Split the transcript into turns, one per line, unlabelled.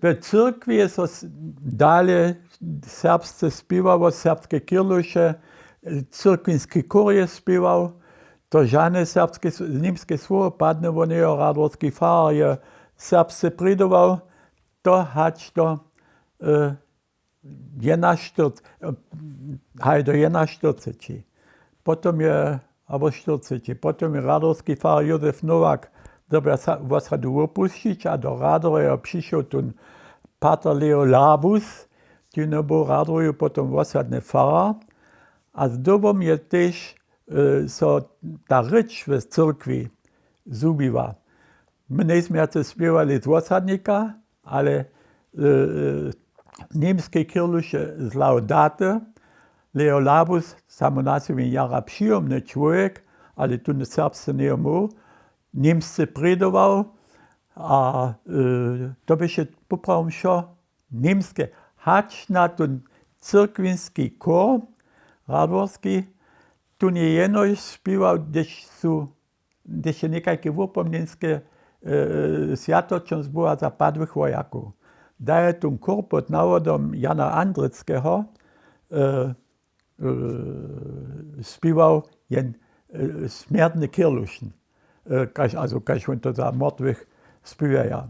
W cyrkwi so dalej serbsce śpiewało, serbskie kirlusze, cyrkwiński chór śpiewał. To żadne serbskie, niemskie słowo padne, bo nie radworski farar je serbsce pridował, to hać do do 41. Potom je, albo 40. Potom je radworski farar Józef Nowak was hadu opuścić, a do Radwoja przyszedł ten pater Leo Labus, który był Radwoju potom wasadny farar, a z dobą je też so ta rzecz w cyrkwi zubiła. My nie to śpiewali z wasadnika, ale niemskie kirlusze z Laudate, Leo Labus, samonacjowy jara przyjemny człowiek, ale tu na serbsce nie mógł, niemscy pridował, a to by się poprawom niemskie, hać na ten cyrkwiński chór radworski, tu nie jenoś śpiewał, gdyż się niekajkie wopomnienskie świato, czym była zapadłych wojaków. Daje ten chór pod nawodom Jana Andryckiego śpiewał jen śmiertny kirluszyn. Also kaž on to za mrtvých zpívá.